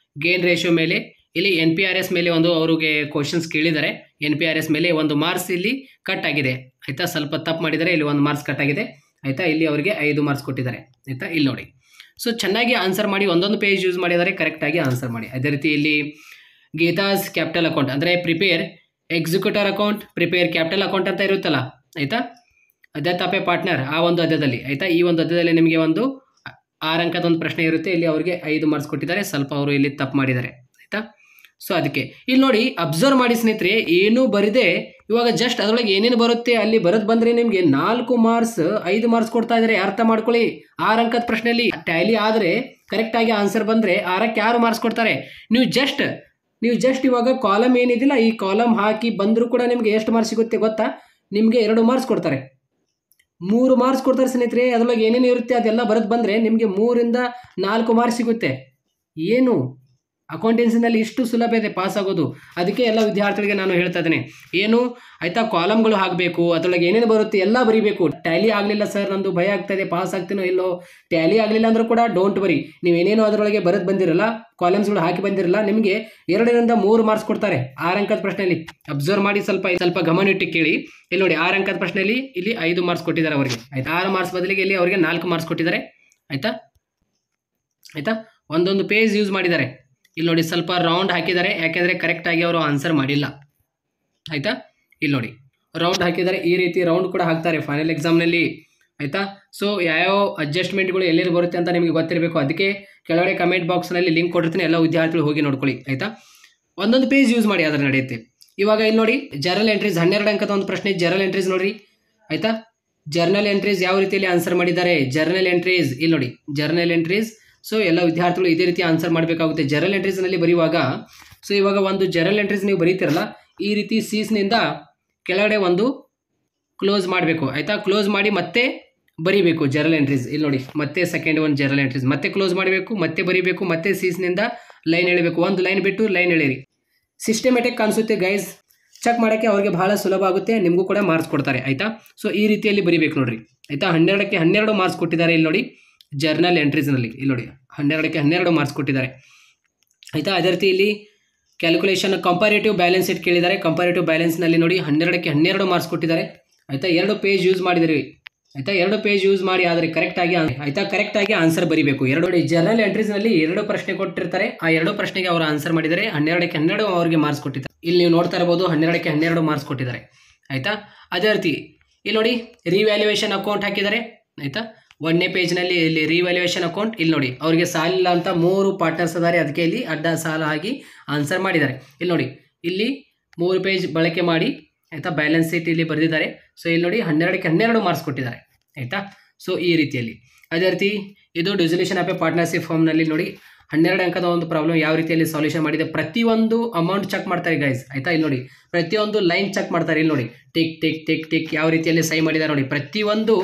[SPEAKER 1] ಗೇನ್ ರೇಷಿಯೋ ಮೇಲೆ ಇಲ್ಲಿ NPRS ಮೇಲೆ ಒಂದು ಅವ್ರಿಗೆ ಕ್ವಶನ್ಸ್ ಕೇಳಿದ್ದಾರೆ. NPRS ಮೇಲೆ 1 ಮಾರ್ಕ್ಸ್ ಇಲ್ಲಿ ಕಟ್ ಆಗಿದೆ ಆಯಿತಾ. ಸ್ವಲ್ಪ ತಪ್ಪು ಮಾಡಿದ್ದಾರೆ, ಇಲ್ಲಿ 1 ಮಾರ್ಕ್ಸ್ ಕಟ್ ಆಗಿದೆ ಆಯಿತಾ. ಇಲ್ಲಿ ಅವರಿಗೆ 5 ಮಾರ್ಕ್ಸ್ ಕೊಟ್ಟಿದ್ದಾರೆ ಆಯಿತಾ. ಇಲ್ಲಿ ನೋಡಿ ಸೊ ಚೆನ್ನಾಗಿ ಆನ್ಸರ್ ಮಾಡಿ 1 ಪೇಜ್ ಯೂಸ್ ಮಾಡಿದ್ದಾರೆ, ಕರೆಕ್ಟಾಗಿ ಆನ್ಸರ್ ಮಾಡಿ. ಅದೇ ರೀತಿ ಇಲ್ಲಿ ಗೀತಾಸ್ ಕ್ಯಾಪಿಟಲ್ ಅಕೌಂಟ್ ಅಂದರೆ prepare executor account, prepare capital account ಅಂತ ಇರುತ್ತಲ್ಲ ಆಯಿತಾ. ಅದೇ ತಾಪೆ ಪಾರ್ಟ್ನರ್ ಆ ಒಂದು ಅಧ್ಯಾಯದಲ್ಲಿ ಆಯಿತಾ. ಈ ಒಂದು ಅಧ್ಯಾಯದಲ್ಲಿ ನಿಮಗೆ 6 ಅಂಕದ ಒಂದು ಪ್ರಶ್ನೆ ಇರುತ್ತೆ. ಇಲ್ಲಿ ಅವರಿಗೆ 5 ಮಾರ್ಕ್ಸ್ ಕೊಟ್ಟಿದ್ದಾರೆ, ಸ್ವಲ್ಪ ಅವರು ಇಲ್ಲಿ ತಪ್ಪು ಮಾಡಿದ್ದಾರೆ ಆಯಿತಾ. ಸೊ ಅದಕ್ಕೆ ಇಲ್ಲಿ ನೋಡಿ ಅಬ್ಸರ್ವ್ ಮಾಡಿ ಸ್ನೇಹಿತರೆ, ಏನೂ ಬರಿದೆ ಇವಾಗ ಜಸ್ಟ್ ಅದರೊಳಗೆ ಏನೇನು ಬರುತ್ತೆ ಅಲ್ಲಿ ಬರೋದು ಬಂದರೆ ನಿಮಗೆ 4 ಮಾರ್ಕ್ಸ್ 5 ಮಾರ್ಕ್ಸ್ ಕೊಡ್ತಾ ಇದ್ದಾರೆ. ಅರ್ಥ ಮಾಡ್ಕೊಳ್ಳಿ. 6 ಅಂಕದ ಪ್ರಶ್ನೆಯಲ್ಲಿ ಟ್ಯಾಲಿ ಆದರೆ ಕರೆಕ್ಟಾಗಿ ಆನ್ಸರ್ ಬಂದರೆ 6ಕ್ಕೆ 6 ಮಾರ್ಕ್ಸ್ ಕೊಡ್ತಾರೆ. ನೀವು ಜಸ್ಟ್ ಇವಾಗ ಕಾಲಮ್ ಏನಿದಿಲ್ಲ ಈ ಕಾಲಮ್ ಹಾಕಿ ಬಂದರೂ ಕೂಡ ನಿಮಗೆ ಎಷ್ಟು ಮಾರ್ಕ್ಸ್ ಸಿಗುತ್ತೆ ಗೊತ್ತಾ? ನಿಮಗೆ 2 ಮಾರ್ಕ್ಸ್ ಕೊಡ್ತಾರೆ, 3 ಮಾರ್ಕ್ಸ್ ಕೊಡ್ತಾರೆ ಸ್ನೇಹಿತರೆ. ಅದರೊಳಗೆ ಏನೇನು ಇರುತ್ತೆ ಅದೆಲ್ಲ ಬರೋದು ಬಂದರೆ ನಿಮಗೆ 3ರಿಂದ 4 ಮಾರ್ಕ್ಸ್ ಸಿಗುತ್ತೆ. ಏನು ಅಕೌಂಟೆನ್ಸಿನಲ್ಲಿ ಇಷ್ಟು ಸುಲಭ ಇದೆ ಪಾಸ್ ಆಗೋದು. ಅದಕ್ಕೆ ಎಲ್ಲ ವಿದ್ಯಾರ್ಥಿಗಳಿಗೆ ನಾನು ಹೇಳ್ತಾ ಇದ್ದೇನೆ ಏನು ಆಯಿತಾ. ಕಾಲಮ್ಗಳು ಹಾಕಬೇಕು, ಅದರೊಳಗೆ ಏನೇನು ಬರುತ್ತೆ ಎಲ್ಲ ಬರೀಬೇಕು. ಟ್ಯಾಲಿ ಆಗಲಿಲ್ಲ ಸರ್ ನಂದು ಭಯ ಆಗ್ತಾ ಇದೆ ಪಾಸ್ ಆಗ್ತೀನೋ ಇಲ್ಲೋ. ಟ್ಯಾಲಿ ಆಗಲಿಲ್ಲ ಅಂದರೂ ಕೂಡ ಡೋಂಟ್ ವರಿ, ನೀವೇನೇನು ಅದರೊಳಗೆ ಬರೋದು ಬಂದಿರಲ್ಲ ಕಾಲಮ್ಸ್ಗಳು ಹಾಕಿ ಬಂದಿರಲ್ಲ ನಿಮಗೆ 2ರಿಂದ 3 ಮಾರ್ಕ್ಸ್ ಕೊಡ್ತಾರೆ 6 ಅಂಕದ ಪ್ರಶ್ನೆಯಲ್ಲಿ. ಅಬ್ಸರ್ವ್ ಮಾಡಿ, ಸ್ವಲ್ಪ ಗಮನ ಇಟ್ಟು ಕೇಳಿ. ಇಲ್ಲಿ ನೋಡಿ 6 ಅಂಕದ ಪ್ರಶ್ನೆಯಲ್ಲಿ ಇಲ್ಲಿ 5 ಮಾರ್ಕ್ಸ್ ಕೊಟ್ಟಿದ್ದಾರೆ ಅವರಿಗೆ ಆಯಿತಾ. 6 ಮಾರ್ಕ್ಸ್ ಬದಲಿಗೆ ಇಲ್ಲಿ ಅವರಿಗೆ 4 ಮಾರ್ಕ್ಸ್ ಕೊಟ್ಟಿದ್ದಾರೆ ಆಯಿತಾ. 1 ಪೇಜ್ ಯೂಸ್ ಮಾಡಿದ್ದಾರೆ. ಇಲ್ಲಿ ನೋಡಿ ಸ್ವಲ್ಪ ರೌಂಡ್ ಹಾಕಿದ್ದಾರೆ, ಯಾಕೆಂದರೆ ಕರೆಕ್ಟಾಗಿ ಅವರು ಆನ್ಸರ್ ಮಾಡಿಲ್ಲ ಆಯಿತಾ. ಇಲ್ಲಿ ನೋಡಿ ರೌಂಡ್ ಹಾಕಿದ್ದಾರೆ, ಈ ರೀತಿ ರೌಂಡ್ ಕೂಡ ಹಾಕ್ತಾರೆ ಫೈನಲ್ ಎಕ್ಸಾಮ್ನಲ್ಲಿ ಆಯಿತಾ. ಸೊ ಯಾವ್ಯಾವ ಅಡ್ಜಸ್ಟ್ಮೆಂಟ್ಗಳು ಎಲ್ಲೆಲ್ಲಿ ಬರುತ್ತೆ ಅಂತ ನಿಮಗೆ ಗೊತ್ತಿರಬೇಕು. ಅದಕ್ಕೆ ಕೆಳಗಡೆ ಕಮೆಂಟ್ ಬಾಕ್ಸ್ನಲ್ಲಿ ಲಿಂಕ್ ಕೊಟ್ಟಿರ್ತೀನಿ, ಎಲ್ಲ ವಿದ್ಯಾರ್ಥಿಗಳು ಹೋಗಿ ನೋಡ್ಕೊಳ್ಳಿ ಆಯಿತಾ. 1 ಪೇಜ್ ಯೂಸ್ ಮಾಡಿ ಅದರ ನಡೆಯುತ್ತೆ. ಇವಾಗ ಇಲ್ಲಿ ನೋಡಿ ಜರ್ನಲ್ ಎಂಟ್ರೀಸ್ 12 ಅಂಕದ ಒಂದು ಪ್ರಶ್ನೆ. ಜರ್ನಲ್ ಎಂಟ್ರೀಸ್ ನೋಡಿರಿ ಆಯಿತಾ. ಜರ್ನಲ್ ಎಂಟ್ರೀಸ್ ಯಾವ ರೀತಿಯಲ್ಲಿ ಆನ್ಸರ್ ಮಾಡಿದ್ದಾರೆ. ಜರ್ನಲ್ ಎಂಟ್ರೀಸ್ ಇಲ್ಲಿ ನೋಡಿ ಜರ್ನಲ್ ಎಂಟ್ರೀಸ್. ಸೊ ಎಲ್ಲ ವಿದ್ಯಾರ್ಥಿಗಳು ಇದೇ ರೀತಿ ಆನ್ಸರ್ ಮಾಡಬೇಕಾಗುತ್ತೆ ಜರ್ನಲ್ ಎಂಟ್ರೀಸ್ನಲ್ಲಿ ಬರೆಯುವಾಗ. ಸೊ ಇವಾಗ ಒಂದು ಜರ್ನಲ್ ಎಂಟ್ರೀಸ್ ನೀವು ಬರೀತಿರಲ್ಲ ಈ ರೀತಿ ಸೀಸ್ನಿಂದ ಕೆಳಗಡೆ ಒಂದು ಕ್ಲೋಸ್ ಮಾಡಬೇಕು ಆಯಿತಾ. ಕ್ಲೋಸ್ ಮಾಡಿ ಮತ್ತೆ ಬರೀಬೇಕು ಜರ್ನಲ್ ಎಂಟ್ರೀಸ್. ಇಲ್ಲಿ ನೋಡಿ ಮತ್ತೆ ಸೆಕೆಂಡ್ ಒಂದು ಜರ್ನಲ್ ಎಂಟ್ರೀಸ್ ಮತ್ತೆ ಕ್ಲೋಸ್ ಮಾಡಬೇಕು, ಮತ್ತೆ ಬರೀಬೇಕು, ಮತ್ತೆ ಸೀಸ್ನಿಂದ ಲೈನ್ ಎಳಿಬೇಕು. ಒಂದು ಲೈನ್ ಬಿಟ್ಟು ಲೈನ್ ಎಳೀರಿ. ಸಿಸ್ಟಮೆಟಿಕ್ ಕಾಣಿಸುತ್ತೆ ಗೈಸ್, ಚೆಕ್ ಮಾಡೋಕ್ಕೆ ಅವ್ರಿಗೆ ಬಹಳ ಸುಲಭ ಆಗುತ್ತೆ, ನಿಮಗೂ ಕೂಡ ಮಾರ್ಕ್ಸ್ ಕೊಡ್ತಾರೆ ಆಯಿತಾ. ಸೊ ಈ ರೀತಿಯಲ್ಲಿ ಬರೀಬೇಕು ನೋಡಿರಿ ಆಯಿತಾ. 12ಕ್ಕೆ 12 ಮಾರ್ಕ್ಸ್ ಕೊಟ್ಟಿದ್ದಾರೆ ಇಲ್ಲಿ ನೋಡಿ ಜರ್ನಲ್ ಎಂಟ್ರೀಸ್ನಲ್ಲಿ. ಇಲ್ಲಿ ನೋಡಿ 12ಕ್ಕೆ 12 ಮಾರ್ಕ್ಸ್ ಕೊಟ್ಟಿದ್ದಾರೆ ಆಯಿತಾ. ಅದೇ ರೀತಿ ಇಲ್ಲಿ ಕ್ಯಾಲ್ಕುಲೇಷನ್ ಕಂಪಾರೇಟಿವ್ ಬ್ಯಾಲೆನ್ಸ್ ಶೀಟ್ ಕೇಳಿದ್ದಾರೆ. ಕಂಪಾರೇಟಿವ್ ಬ್ಯಾಲೆನ್ಸ್ನಲ್ಲಿ ನೋಡಿ 12ಕ್ಕೆ 12 ಮಾರ್ಕ್ಸ್ ಕೊಟ್ಟಿದ್ದಾರೆ ಆಯಿತಾ. 2 ಪೇಜ್ ಯೂಸ್ ಮಾಡಿದಿರಿ ಆಯಿತಾ. 2 ಪೇಜ್ ಯೂಸ್ ಮಾಡಿ ಆದರೆ ಕರೆಕ್ಟಾಗಿ ಆಯಿತಾ, ಕರೆಕ್ಟಾಗಿ ಆನ್ಸರ್ ಬರೀಬೇಕು. ನೋಡಿ ಜರ್ನಲ್ ಎಂಟ್ರೀಸ್ನಲ್ಲಿ 2 ಪ್ರಶ್ನೆ ಕೊಟ್ಟಿರ್ತಾರೆ, ಆ 2 ಪ್ರಶ್ನೆಗೆ ಅವರು ಆನ್ಸರ್ ಮಾಡಿದರೆ 12ಕ್ಕೆ 12 ಅವರಿಗೆ ಮಾರ್ಕ್ಸ್ ಕೊಟ್ಟಿದ್ದಾರೆ. ಇಲ್ಲಿ ನೀವು ನೋಡ್ತಾ ಇರಬಹುದು 12ಕ್ಕೆ 12 ಮಾರ್ಕ್ಸ್ ಕೊಟ್ಟಿದ್ದಾರೆ ಆಯಿತಾ. ಅದೇ ರೀತಿ ಇಲ್ಲಿ ನೋಡಿ ರಿವ್ಯಾಲ್ಯೂಯೇಷನ್ ಅಕೌಂಟ್ ಹಾಕಿದ್ದಾರೆ ಆಯಿತಾ. 1ನೇ ಪೇಜ್ನಲ್ಲಿ ಇಲ್ಲಿ ರಿವ್ಯಾಲ್ಯೂಯೇಷನ್ ಅಕೌಂಟ್. ಇಲ್ಲಿ ನೋಡಿ ಅವರಿಗೆ ಸಾಲಿಲ್ಲ ಅಂತ 3 ಪಾರ್ಟ್ನರ್ಸ್ ಅದಾರೆ, ಅದಕ್ಕೆ ಇಲ್ಲಿ ಅಡ್ಡ ಸಾಲ ಆಗಿ ಆನ್ಸರ್ ಮಾಡಿದ್ದಾರೆ. ಇಲ್ಲಿ ನೋಡಿ ಇಲ್ಲಿ 3 ಪೇಜ್ ಬಳಕೆ ಮಾಡಿ ಆಯಿತಾ ಬ್ಯಾಲೆನ್ಸ್ ಶೀಟ್ ಇಲ್ಲಿ ಬರೆದಿದ್ದಾರೆ. ಸೊ ಇಲ್ಲಿ ನೋಡಿ 12ಕ್ಕೆ 12 ಮಾರ್ಕ್ಸ್ ಕೊಟ್ಟಿದ್ದಾರೆ ಆಯಿತಾ. ಸೊ ಈ ರೀತಿಯಲ್ಲಿ ಅದೇ ರೀತಿ ಇದು ಡಿಸಲ್ಯೂಷನ್ ಆಫ್ ಎ ಪಾರ್ಟ್ನರ್ಶಿಪ್ ಫಾರ್ಮ್ನಲ್ಲಿ ನೋಡಿ 12 ಅಂಕದ ಒಂದು ಪ್ರಾಬ್ಲಮ್ ಯಾವ ರೀತಿಯಲ್ಲಿ ಸಾಲ್ಯೂಷನ್ ಮಾಡಿದೆ. ಪ್ರತಿಯೊಂದು ಅಮೌಂಟ್ ಚೆಕ್ ಮಾಡ್ತಾರೆ ಗೈಸ್ ಆಯಿತಾ. ಇಲ್ಲಿ ನೋಡಿ ಪ್ರತಿಯೊಂದು ಲೈನ್ ಚೆಕ್ ಮಾಡ್ತಾರೆ. ಇಲ್ಲಿ ನೋಡಿ ಟಿಕ್ ಟಿಕ್ ಟಿಕ್ ಟಿಕ್ ಯಾವ ರೀತಿಯಲ್ಲಿ ಸೈ ಮಾಡಿದ್ದಾರೆ ನೋಡಿ. ಪ್ರತಿಯೊಂದು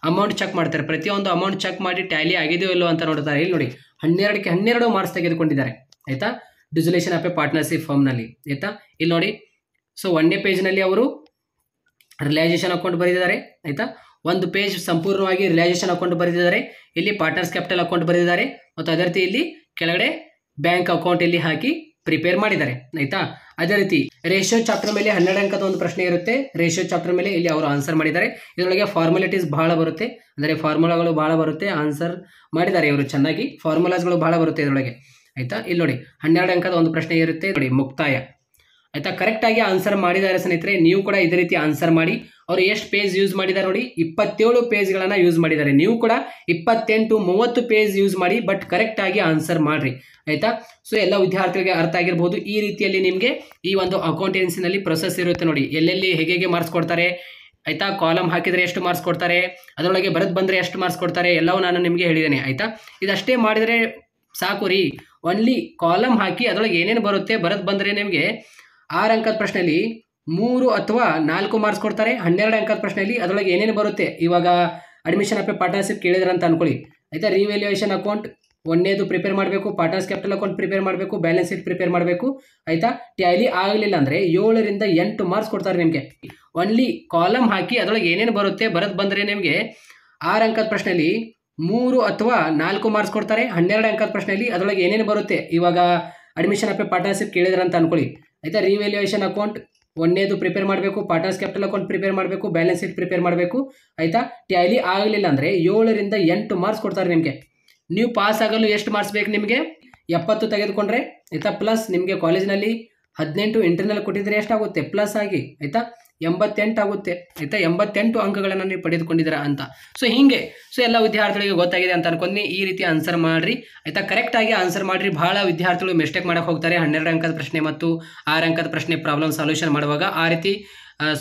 [SPEAKER 1] ಅಮೌಂಟ್ ಚೆಕ್ ಮಾಡ್ತಾರೆ, ಪ್ರತಿಯೊಂದು ಅಮೌಂಟ್ ಚೆಕ್ ಮಾಡಿ ಟ್ಯಾಲಿ ಆಗಿದೆಯೋ ಇಲ್ಲೋ ಅಂತ ನೋಡ್ತಾರೆ. ಇಲ್ಲಿ ನೋಡಿ 12ಕ್ಕೆ 12 ಮಾರ್ಕ್ಸ್ ತೆಗೆದುಕೊಂಡಿದ್ದಾರೆ ಆಯಿತಾ ಡಿಸಲ್ಯೂಷನ್ ಆಫ್ ಎ ಪಾರ್ಟ್ನರ್ಶಿಪ್ ಫಾರ್ಮ್ನಲ್ಲಿ ಆಯಿತಾ. ಇಲ್ಲಿ ನೋಡಿ ಸೊ 1ನೇ ಪೇಜ್ನಲ್ಲಿ ಅವರು ರಿಯಲೈಸೇಷನ್ ಅಕೌಂಟ್ ಬರೆದಿದ್ದಾರೆ ಆಯಿತಾ. 1 ಪೇಜ್ ಸಂಪೂರ್ಣವಾಗಿ ರಿಯಲೈಸೇಷನ್ ಅಕೌಂಟ್ ಬರೆದಿದ್ದಾರೆ. ಇಲ್ಲಿ ಪಾರ್ಟ್ನರ್ಸ್ ಕ್ಯಾಪಿಟಲ್ ಅಕೌಂಟ್ ಬರೆದಿದ್ದಾರೆ ಮತ್ತು ಅದೇ ರೀತಿ ಇಲ್ಲಿ ಕೆಳಗಡೆ ಬ್ಯಾಂಕ್ ಅಕೌಂಟ್ ಇಲ್ಲಿ ಹಾಕಿ ಪ್ರಿಪೇರ್ ಮಾಡಿದ್ದಾರೆ ಆಯಿತಾ. ಅದೇ ರೀತಿ ರೇಷಿಯೋ ಚಾಪ್ಟರ್ ಮೇಲೆ 12 ಅಂಕದ ಒಂದು ಪ್ರಶ್ನೆ ಇರುತ್ತೆ. ರೇಷಿಯೋ ಚಾಪ್ಟರ್ ಮೇಲೆ ಇಲ್ಲಿ ಅವರು ಆನ್ಸರ್ ಮಾಡಿದ್ದಾರೆ. ಇದರೊಳಗೆ ಫಾರ್ಮಾಲಿಟೀಸ್ ಬಹಳ ಬರುತ್ತೆ, ಅಂದರೆ ಫಾರ್ಮುಲಾಗಳು ಬಹಳ ಬರುತ್ತೆ, ಆನ್ಸರ್ ಮಾಡಿದ್ದಾರೆ ಇವರು ಚೆನ್ನಾಗಿ. ಫಾರ್ಮುಲಾಸ್ಗಳು ಬಹಳ ಬರುತ್ತೆ ಇದರೊಳಗೆ ಆಯಿತಾ. ಇಲ್ಲಿ ನೋಡಿ 12 ಅಂಕದ ಒಂದು ಪ್ರಶ್ನೆ ಇರುತ್ತೆ ನೋಡಿ ಮುಕ್ತಾಯ ಆಯಿತಾ. ಕರೆಕ್ಟಾಗಿ ಆನ್ಸರ್ ಮಾಡಿದ್ದಾರೆ ಸ್ನೇಹಿತರೆ. ನೀವು ಕೂಡ ಇದೇ ರೀತಿ ಆನ್ಸರ್ ಮಾಡಿ. ಅವರು ಎಷ್ಟು ಪೇಜ್ ಯೂಸ್ ಮಾಡಿದ್ದಾರೆ ನೋಡಿ 27 ಪೇಜ್ಗಳನ್ನು ಯೂಸ್ ಮಾಡಿದ್ದಾರೆ. ನೀವು ಕೂಡ 28-30 ಪೇಜ್ ಯೂಸ್ ಮಾಡಿ, ಬಟ್ ಕರೆಕ್ಟಾಗಿ ಆನ್ಸರ್ ಮಾಡಿರಿ ಆಯಿತಾ. ಸೊ ಎಲ್ಲ ವಿದ್ಯಾರ್ಥಿಗಳಿಗೆ ಅರ್ಥ ಆಗಿರ್ಬೋದು. ಈ ರೀತಿಯಲ್ಲಿ ನಿಮಗೆ ಈ ಒಂದು ಅಕೌಂಟೆನ್ಸಿನಲ್ಲಿ ಪ್ರೊಸೆಸ್ ಇರುತ್ತೆ ನೋಡಿ, ಎಲ್ಲೆಲ್ಲಿ ಹೇಗೆ ಮಾರ್ಕ್ಸ್ ಕೊಡ್ತಾರೆ ಆಯಿತಾ. ಕಾಲಮ್ ಹಾಕಿದರೆ ಎಷ್ಟು ಮಾರ್ಕ್ಸ್ ಕೊಡ್ತಾರೆ, ಅದರೊಳಗೆ ಬರೆದು ಬಂದರೆ ಎಷ್ಟು ಮಾರ್ಕ್ಸ್ ಕೊಡ್ತಾರೆ, ಎಲ್ಲವೂ ನಾನು ನಿಮಗೆ ಹೇಳಿದ್ದೇನೆ ಆಯಿತಾ. ಇದಷ್ಟೇ ಮಾಡಿದರೆ ಸಾಕು ರೀ. ಓನ್ಲಿ ಕಾಲಮ್ ಹಾಕಿ ಅದರೊಳಗೆ ಏನೇನು ಬರುತ್ತೆ ಬರೆದು ಬಂದರೆ ನಿಮಗೆ 6 ಅಂಕದ ಪ್ರಶ್ನೆಯಲ್ಲಿ 3 ಅಥವಾ 4 ಮಾರ್ಕ್ಸ್ ಕೊಡ್ತಾರೆ. 12 ಅಂಕದ ಪ್ರಶ್ನೆಯಲ್ಲಿ ಅದರೊಳಗೆ ಏನೇನು ಬರುತ್ತೆ, ಇವಾಗ ಅಡ್ಮಿಷನ್ ಆಫ್ ಎ ಪಾರ್ಟ್ನರ್ಶಿಪ್ ಕೇಳಿದ್ರೆ ಅಂತ ಅನ್ಕೊಳ್ಳಿ ಆಯಿತಾ. ರಿವ್ಯಾಲ್ಯೂಯೇಷನ್ ಅಕೌಂಟ್ 1ನೇದು ಪ್ರಿಪೇರ್ ಮಾಡಬೇಕು, ಪಾರ್ಟ್ನರ್ಸ್ ಕ್ಯಾಪಿಟಲ್ ಅಕೌಂಟ್ ಪ್ರಿಪೇರ್ ಮಾಡಬೇಕು, ಬ್ಯಾಲೆನ್ಸ್ ಶೀಟ್ ಪ್ರಿಪೇರ್ ಮಾಡಬೇಕು ಆಯಿತಾ. ಟ್ಯಾಲಿ ಆಗಲಿಲ್ಲ ಅಂದರೆ 7ರಿಂದ 8 ಮಾರ್ಕ್ಸ್ ಕೊಡ್ತಾರೆ ನಿಮಗೆ. ಓನ್ಲಿ ಕಾಲಮ್ ಹಾಕಿ ಅದರೊಳಗೆ ಏನೇನು ಬರುತ್ತೆ ಬರೆದು ಬಂದರೆ ನಿಮಗೆ 6 ಅಂಕದ ಪ್ರಶ್ನೆಯಲ್ಲಿ 3 ಅಥವಾ 4 ಮಾರ್ಕ್ಸ್ ಕೊಡ್ತಾರೆ. 12 ಅಂಕದ ಪ್ರಶ್ನೆಯಲ್ಲಿ ಅದರೊಳಗೆ ಏನೇನು ಬರುತ್ತೆ, ಇವಾಗ ಅಡ್ಮಿಷನ್ ಆಫ್ ಎ ಪಾರ್ಟ್ನರ್ಶಿಪ್ ಕೇಳಿದ್ರೆ ಅಂತ ಅನ್ಕೊಳ್ಳಿ ಆಯಿತಾ. ರಿವ್ಯಾಲ್ಯೂಯೇಷನ್ ಅಕೌಂಟ್ 1ನೇದು ಪ್ರಿಪೇರ್ ಮಾಡಬೇಕು, ಪಾರ್ಟ್ನರ್ಸ್ ಕ್ಯಾಪಿಟಲ್ ಅಕೌಂಟ್ ಪ್ರಿಪೇರ್ ಮಾಡಬೇಕು, ಬ್ಯಾಲೆನ್ಸ್ ಶೀಟ್ ಪ್ರಿಪೇರ್ ಮಾಡಬೇಕು ಆಯಿತಾ. ಟ್ಯಾಲಿ ಆಗಲಿಲ್ಲ ಅಂದರೆ 7ರಿಂದ 8 ಮಾರ್ಕ್ಸ್ ಕೊಡ್ತಾರೆ ನಿಮಗೆ. ನೀವು ಪಾಸ್ ಆಗಲು ಎಷ್ಟು ಮಾರ್ಕ್ಸ್ ಬೇಕು ನಿಮಗೆ, 70 ತೆಗೆದುಕೊಂಡ್ರೆ ಆಯಿತಾ. ಪ್ಲಸ್ ನಿಮಗೆ ಕಾಲೇಜಿನಲ್ಲಿ 18 ಇಂಟರ್ನಲ್ ಕೊಟ್ಟಿದ್ರೆ ಎಷ್ಟಾಗುತ್ತೆ ಪ್ಲಸ್ ಆಗಿ ಆಯಿತಾ 88 ಆಗುತ್ತೆ ಆಯಿತಾ. 88 ಅಂಕಗಳನ್ನು ನೀವು ಪಡೆದುಕೊಂಡಿದ್ದೀರಾ ಅಂತ. ಸೊ ಹೀಗೆ ಸೊ ಎಲ್ಲ ವಿದ್ಯಾರ್ಥಿಗಳಿಗೆ ಗೊತ್ತಾಗಿದೆ ಅಂತ ಅನ್ಕೊಂಡು ಈ ರೀತಿ ಆನ್ಸರ್ ಮಾಡಿರಿ ಆಯಿತಾ. ಕರೆಕ್ಟಾಗಿ ಆನ್ಸರ್ ಮಾಡಿರಿ. ಬಹಳ ವಿದ್ಯಾರ್ಥಿಗಳು ಮಿಸ್ಟೇಕ್ ಮಾಡೋಕೆ ಹೋಗ್ತಾರೆ. 12 ಅಂಕದ ಪ್ರಶ್ನೆ ಮತ್ತು 6 ಅಂಕದ ಪ್ರಶ್ನೆ ಪ್ರಾಬ್ಲಮ್ ಸಾಲ್ಯೂಷನ್ ಮಾಡುವಾಗ ಆ ರೀತಿ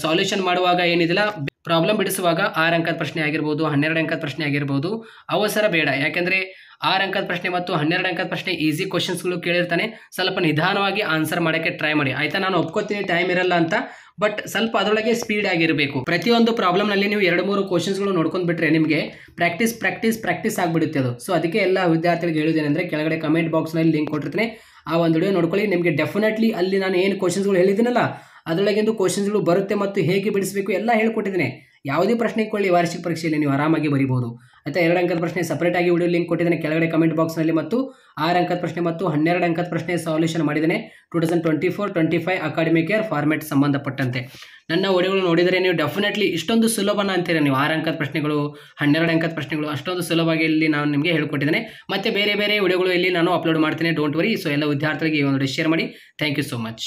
[SPEAKER 1] ಸಾಲ್ಯೂಷನ್ ಮಾಡುವಾಗ ಏನಿದಿಲ್ಲ, ಪ್ರಾಬ್ಲಮ್ ಬಿಡಿಸುವಾಗ 6 ಅಂಕದ ಪ್ರಶ್ನೆ ಆಗಿರ್ಬೋದು, 12 ಅಂಕದ ಪ್ರಶ್ನೆ ಆಗಿರ್ಬೋದು, ಅವಸರ ಬೇಡ. ಯಾಕೆಂದರೆ 6 ಅಂಕದ ಪ್ರಶ್ನೆ ಮತ್ತು 12 ಅಂಕದ ಪ್ರಶ್ನೆ ಈಸಿ ಕ್ವಶನ್ಸ್ಗಳು ಕೇಳಿರ್ತಾನೆ. ಸ್ವಲ್ಪ ನಿಧಾನವಾಗಿ ಆನ್ಸರ್ ಮಾಡೋಕ್ಕೆ ಟ್ರೈ ಮಾಡಿ ಆಯಿತಾ. ನಾನು ಒಪ್ಕೋತೀನಿ ಟೈಮ್ ಇರಲ್ಲ ಅಂತ, ಬಟ್ ಸ್ವಲ್ಪ ಅದರೊಳಗೆ ಸ್ಪೀಡ್ ಆಗಿರಬೇಕು. ಪ್ರತಿಯೊಂದು ಪ್ರಾಬ್ಲಮ್ನಲ್ಲಿ ನೀವು 2-3 ಕ್ವಶನ್ಸ್ಗಳು ನೋಡ್ಕೊಂಡು ಬಿಟ್ಟರೆ ನಿಮಗೆ ಪ್ರಾಕ್ಟೀಸ್ ಆಗಿಬಿಡುತ್ತೆ ಅದು. ಸೊ ಅದಕ್ಕೆ ಎಲ್ಲ ವಿದ್ಯಾರ್ಥಿಗಳಿಗೆ ಹೇಳೋದೇನೆಂದರೆ ಕೆಳಗಡೆ ಕಮೆಂಟ್ ಬಾಕ್ಸ್ನಲ್ಲಿ ಲಿಂಕ್ ಕೊಟ್ಟಿರ್ತೀನಿ, ಆ ಒಂದು ವಿಡಿಯೋ ನೋಡ್ಕೊಳ್ಳಿ. ನಿಮಗೆ ಡೆಫಿನೆಟ್ಲಿ ಅಲ್ಲಿ ನಾನು ಏನು ಕ್ವಶನ್ಸ್ಗಳು ಹೇಳಿದ್ದೀನಲ್ಲ ಅದರೊಳಗಿಂದು ಕ್ವಶನ್ಸ್ಗಳು ಬರುತ್ತೆ ಮತ್ತು ಹೇಗೆ ಬಿಡಿಸಬೇಕು ಎಲ್ಲ ಹೇಳ್ಕೊಟ್ಟಿದ್ದೀನಿ. ಯಾವುದೇ ಪ್ರಶ್ನೆ ಕೊಳ್ಳಿ ವಾರ್ಷಿಕ ಪರೀಕ್ಷೆಯಲ್ಲಿ ನೀವು ಆರಾಮಾಗಿ ಬರೀಬೋದು ಆಯಿತಾ. 2 ಅಂಕದ ಪ್ರಶ್ನೆ ಸಪ್ರೇಟಾಗಿ ವಿಡಿಯೋ ಲಿಂಕ್ ಕೊಟ್ಟಿದ್ದೇನೆ ಕೆಳಗಡೆ ಕಮೆಂಟ್ ಬಾಕ್ಸ್ನಲ್ಲಿ, ಮತ್ತು 6 ಅಂಕದ ಪ್ರಶ್ನೆ ಮತ್ತು 12 ಅಂಕದ ಪ್ರಶ್ನೆ ಸಾಲ್ಯೂಷನ್ ಮಾಡಿದ್ದೇನೆ 2024-25 ಅಕಾಡೆಮಿಕ್ ಇಯರ್ ಫಾರ್ಮ್ಯಾಟ್ ಸಂಬಂಧಪಟ್ಟಂತೆ. ನನ್ನ ವಿಡಿಯೋಗಳು ನೋಡಿದರೆ ನೀವು ಡೆಫಿನೆಟ್ಲಿ ಇಷ್ಟೊಂದು ಸುಲಭನ ಅಂತೀರ ನೀವು. 6 ಅಂಕದ ಪ್ರಶ್ನೆಗಳು 12 ಅಂಕದ ಪ್ರಶ್ನೆಗಳು ಅಷ್ಟೊಂದು ಸುಲಭವಾಗಿ ಇಲ್ಲಿ ನಾನು ನಿಮಗೆ ಹೇಳ್ಕೊಟ್ಟಿದ್ದೇನೆ. ಮತ್ತು ಬೇರೆ ವಿಡಿಯೋಗಳು ಇಲ್ಲಿ ನಾನು ಅಪ್ಲೋಡ್ ಮಾಡ್ತೀನಿ, ಡೋಂಟ್ ವರಿ. ಸೊ ಎಲ್ಲ ವಿದ್ಯಾರ್ಥಿಗಳಿಗೆ ಈ ಒಂದು ಶೇರ್ ಮಾಡಿ. Thank you so much.